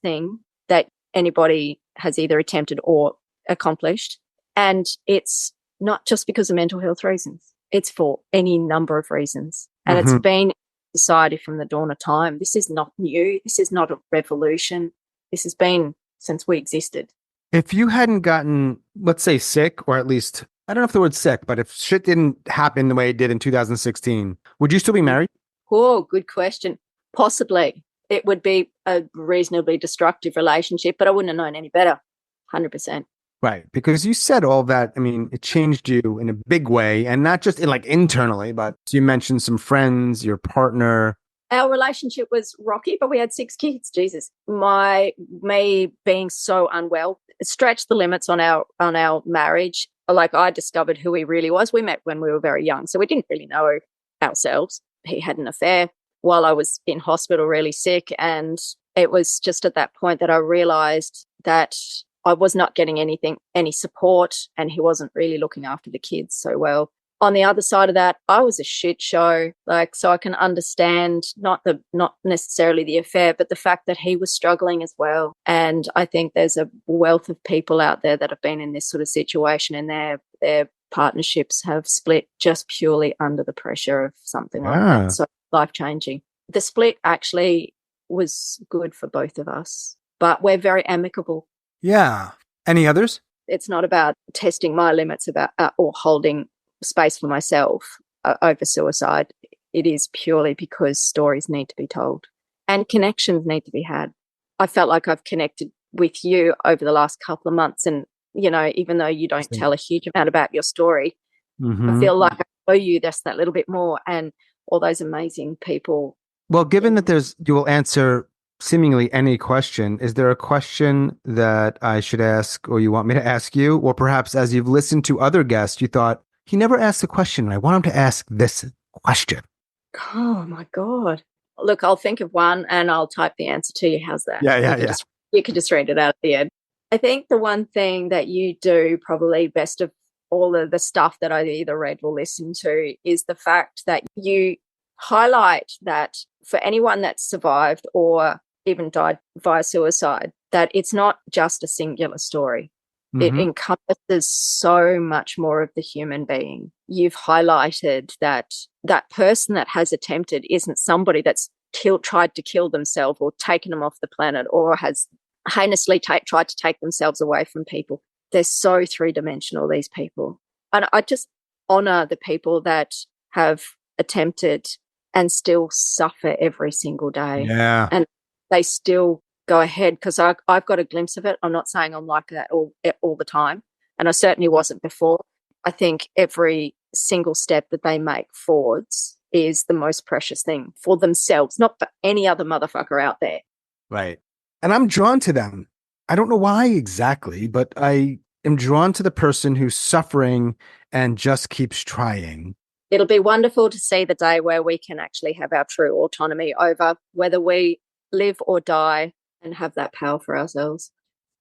thing that anybody has either attempted or accomplished. And it's not just because of mental health reasons. It's for any number of reasons. And It's been in society from the dawn of time. This is not new. This is not a revolution. This has been since we existed. If you hadn't gotten, let's say, sick, or at least, I don't know if the word's sick, but if shit didn't happen the way it did in 2016, would you still be married? Oh, good question. Possibly. It would be a reasonably destructive relationship, but I wouldn't have known any better. 100%. Right. Because you said all that, it changed you in a big way, and not just internally, but you mentioned some friends, your partner. Our relationship was rocky, but we had 6 kids. Jesus. Me being so unwell stretched the limits on our marriage. Like, I discovered who he really was. We met when we were very young, so we didn't really know ourselves. He had an affair while I was in hospital really sick, and it was just at that point that I realized that I was not getting any support, and he wasn't really looking after the kids so well. On the other side of that, I was a shit show. So I can understand not necessarily the affair, but the fact that he was struggling as well. And I think there's a wealth of people out there that have been in this sort of situation, and their partnerships have split just purely under the pressure of something like that. So life-changing. The split actually was good for both of us, but we're very amicable. Yeah. Any others? It's not about testing my limits or holding space for myself over suicide. It is purely because stories need to be told and connections need to be had. I felt like I've connected with you over the last couple of months, and even though you don't tell a huge amount about your story, I feel like I owe you just that little bit more. And all those amazing people. Well, given that you will answer seemingly any question, is there a question that I should ask or you want me to ask you? Or perhaps as you've listened to other guests, you thought, he never asked a question, and I want him to ask this question. Oh my God. Look, I'll think of one and I'll type the answer to you. How's that? Yeah. You can just read it out at the end. I think the one thing that you do probably best of all of the stuff that I either read or listened to is the fact that you highlight that for anyone that's survived or even died via suicide, that it's not just a singular story. It encompasses so much more of the human being. You've highlighted that that person that has attempted isn't somebody that's tried to kill themselves or taken them off the planet or has heinously tried to take themselves away from people. They're so three-dimensional, these people. And I just honor the people that have attempted and still suffer every single day. Yeah. And they still go ahead, because I've got a glimpse of it. I'm not saying I'm like that all the time, and I certainly wasn't before. I think every single step that they make forwards is the most precious thing for themselves, not for any other motherfucker out there. Right. And I'm drawn to them. I don't know why exactly, but I am drawn to the person who's suffering and just keeps trying. It'll be wonderful to see the day where we can actually have our true autonomy over whether we live or die and have that power for ourselves.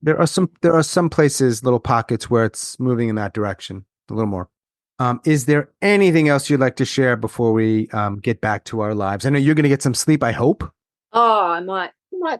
There are some places, little pockets where it's moving in that direction a little more. Is there anything else you'd like to share before we get back to our lives? I know you're going to get some sleep, I hope. Oh, I might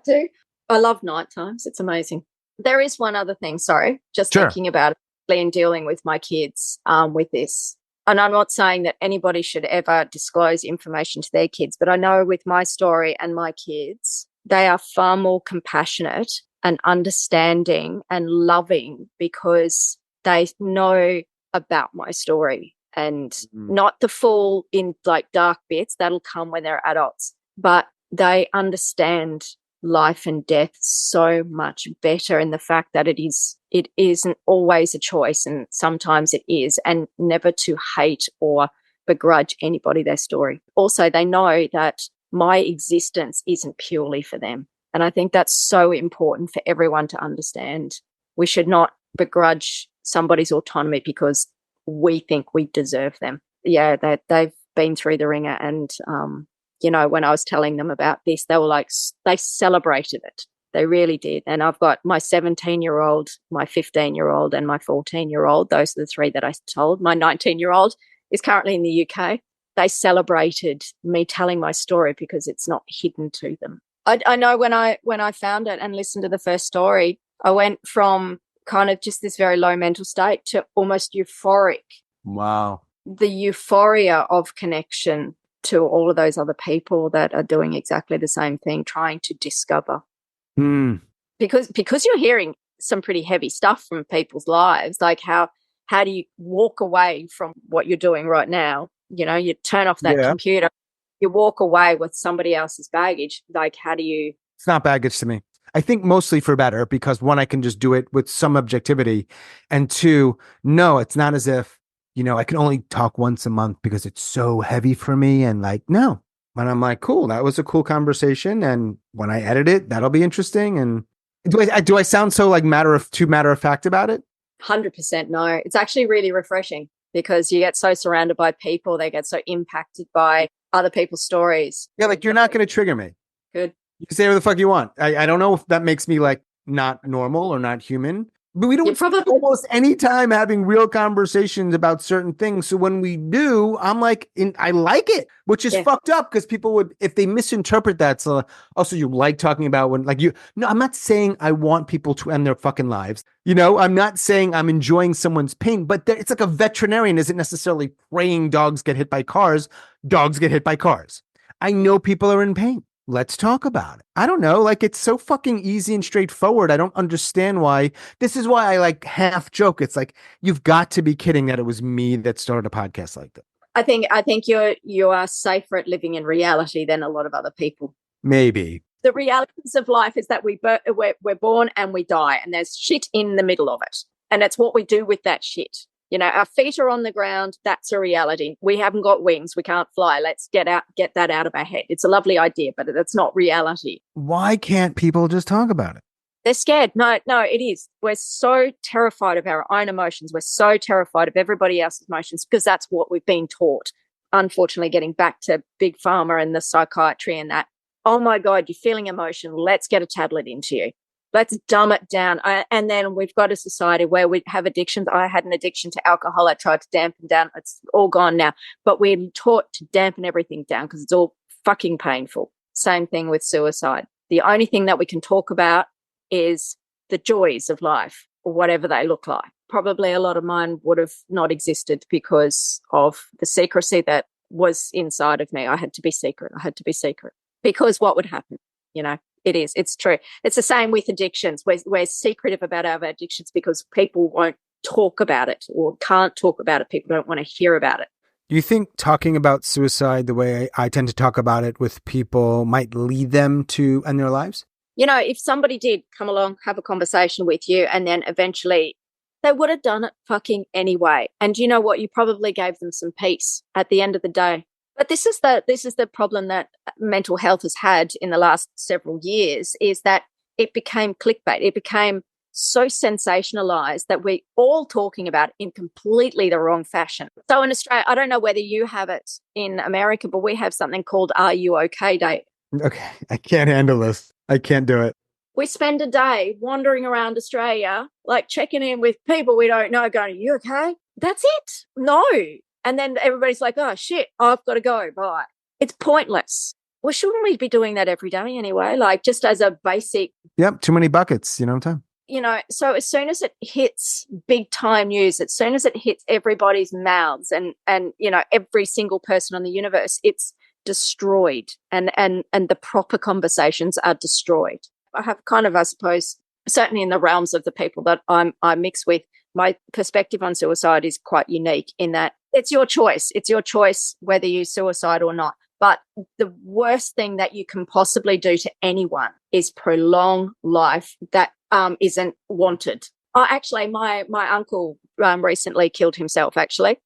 do. I love night times. It's amazing. There is one other thing, sorry, just thinking about it and dealing with my kids with this. And I'm not saying that anybody should ever disclose information to their kids, but I know with my story and my kids, they are far more compassionate and understanding and loving because they know about my story and not the full in like dark bits that'll come when they're adults, but they understand life and death so much better in the fact that it isn't always a choice, and sometimes it is, and never to hate or begrudge anybody their story. Also, they know that my existence isn't purely for them. And I think that's so important for everyone to understand. We should not begrudge somebody's autonomy because we think we deserve them. Yeah, they've been through the ringer. And, when I was telling them about this, they were like, they celebrated it. They really did. And I've got my 17-year-old, my 15-year-old, and my 14-year-old. Those are the three that I told. My 19-year-old is currently in the UK. They celebrated me telling my story because it's not hidden to them. I know when I found it and listened to the first story, I went from kind of just this very low mental state to almost euphoric. Wow. The euphoria of connection to all of those other people that are doing exactly the same thing, trying to discover. Because you're hearing some pretty heavy stuff from people's lives, like how do you walk away from what you're doing right now? You turn off that computer, you walk away with somebody else's baggage. Like, how do you? It's not baggage to me. I think mostly for better, because one, I can just do it with some objectivity. And two, no, it's not as if, I can only talk once a month because it's so heavy for me. And like, no. And I'm like, cool, that was a cool conversation. And when I edit it, that'll be interesting. And do I sound so like too matter of fact about it? 100% no. It's actually really refreshing because you get so surrounded by people. They get so impacted by other people's stories. Yeah, like you're not going to trigger me. Good. You can say whatever the fuck you want. I don't know if that makes me like not normal or not human. But we don't spend almost any time having real conversations about certain things. So when we do, I'm like, I like it, which is fucked up because people would, if they misinterpret that. So also you like talking about when like no, I'm not saying I want people to end their fucking lives. I'm not saying I'm enjoying someone's pain, but it's like a veterinarian isn't necessarily praying dogs get hit by cars. Dogs get hit by cars. I know people are in pain. Let's talk about it. I don't know. Like, it's so fucking easy and straightforward. I don't understand why. This is why I like half joke. It's like, you've got to be kidding that it was me that started a podcast like that. I think you are safer at living in reality than a lot of other people. Maybe. The realities of life is that we're born and we die, and there's shit in the middle of it. And it's what we do with that shit. Our feet are on the ground. That's a reality. We haven't got wings. We can't fly. Let's get that out of our head. It's a lovely idea, but that's not reality. Why can't people just talk about it? They're scared. No, it is. We're so terrified of our own emotions. We're so terrified of everybody else's emotions because that's what we've been taught. Unfortunately, getting back to Big Pharma and the psychiatry and that, oh my God, you're feeling emotion. Let's get a tablet into you. Let's dumb it down. And then we've got a society where we have addictions. I had an addiction to alcohol. I tried to dampen down. It's all gone now. But we're taught to dampen everything down because it's all fucking painful. Same thing with suicide. The only thing that we can talk about is the joys of life, or whatever they look like. Probably a lot of mine would have not existed because of the secrecy that was inside of me. I had to be secret. Because what would happen? It's true. It's the same with addictions. We're secretive about our addictions because people won't talk about it or can't talk about it. People don't want to hear about it. Do you think talking about suicide the way I tend to talk about it with people might lead them to end their lives? If somebody did come along, have a conversation with you, and then eventually they would have done it fucking anyway. And you know what? You probably gave them some peace at the end of the day. But this is the problem that mental health has had in the last several years, is that it became clickbait. It became so sensationalized that we're all talking about it in completely the wrong fashion. So in Australia, I don't know whether you have it in America, but we have something called Are You OK Day. Okay, I can't handle this. I can't do it. We spend a day wandering around Australia, like checking in with people we don't know, going, Are you okay? That's it. No. And then everybody's like, oh, shit, I've got to go. Bye. It's pointless. Well, shouldn't we be doing that every day anyway? Like just as a basic. Yep. Too many buckets, time. So as soon as it hits big time news, as soon as it hits everybody's mouths and every single person on the universe, it's destroyed and the proper conversations are destroyed. I have kind of, I suppose, certainly in the realms of the people that I mix with, my perspective on suicide is quite unique in that it's your choice. It's your choice whether you suicide or not. But the worst thing that you can possibly do to anyone is prolong life that isn't wanted. Actually, my uncle recently killed himself, actually.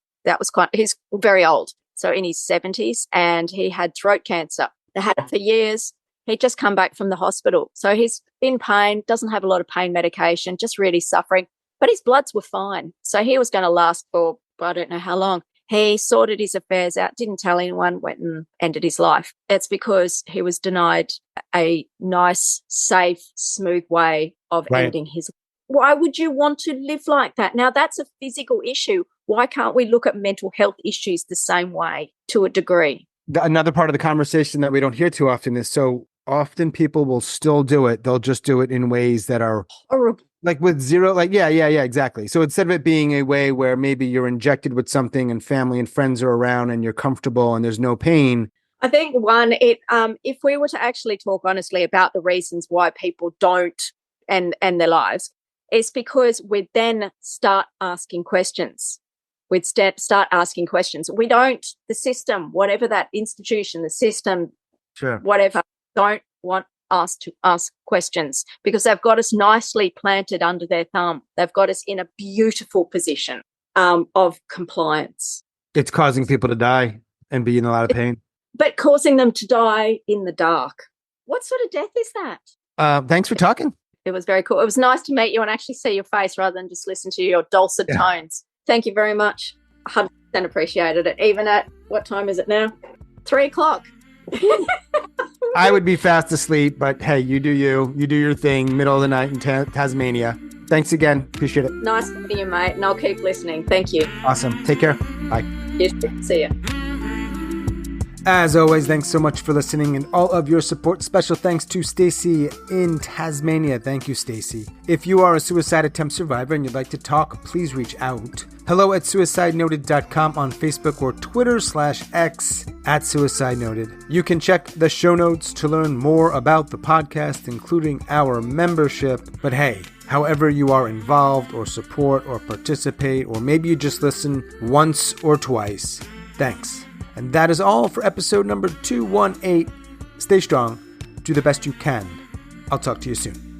He's very old, so in his 70s, and he had throat cancer. They had it for years. He'd just come back from the hospital. So he's in pain, doesn't have a lot of pain medication, just really suffering. But his bloods were fine. So he was going to last for, I don't know how long. He sorted his affairs out, didn't tell anyone, went and ended his life. It's because he was denied a nice, safe, smooth way of ending his life. Why would you want to live like that? Now, that's a physical issue. Why can't we look at mental health issues the same way to a degree? Another part of the conversation that we don't hear too often is so often people will still do it. They'll just do it in ways that are horrible. Like with zero, yeah, exactly. So instead of it being a way where maybe you're injected with something and family and friends are around and you're comfortable and there's no pain. I think if we were to actually talk honestly about the reasons why people don't end their lives, it's because we then start asking questions. We'd start asking questions. We don't, the system, whatever that institution, the system, sure, whatever, don't want us to ask questions because they've got us nicely planted under their thumb. They've got us in a beautiful position of compliance. It's causing people to die and be in a lot of pain. But causing them to die in the dark. What sort of death is that? Thanks for talking. It was very cool. It was nice to meet you and actually see your face rather than just listen to your dulcet tones. Thank you very much. 100% appreciated it. Even at, what time is it now? 3:00. I would be fast asleep, but hey, you do your thing, middle of the night in Tasmania. Thanks again. Appreciate it. Nice meeting you, mate. And I'll keep listening. Thank you. Awesome. Take care. Bye. Yes, see ya. As always, thanks so much for listening and all of your support. Special thanks to Stacey in Tasmania. Thank you, Stacey. If you are a suicide attempt survivor and you'd like to talk, please reach out. hello@suicidenoted.com on Facebook or Twitter/X @suicidenoted. You can check the show notes to learn more about the podcast, including our membership. But hey, however you are involved or support or participate, or maybe you just listen once or twice, thanks. And that is all for episode number 218. Stay strong. Do the best you can. I'll talk to you soon.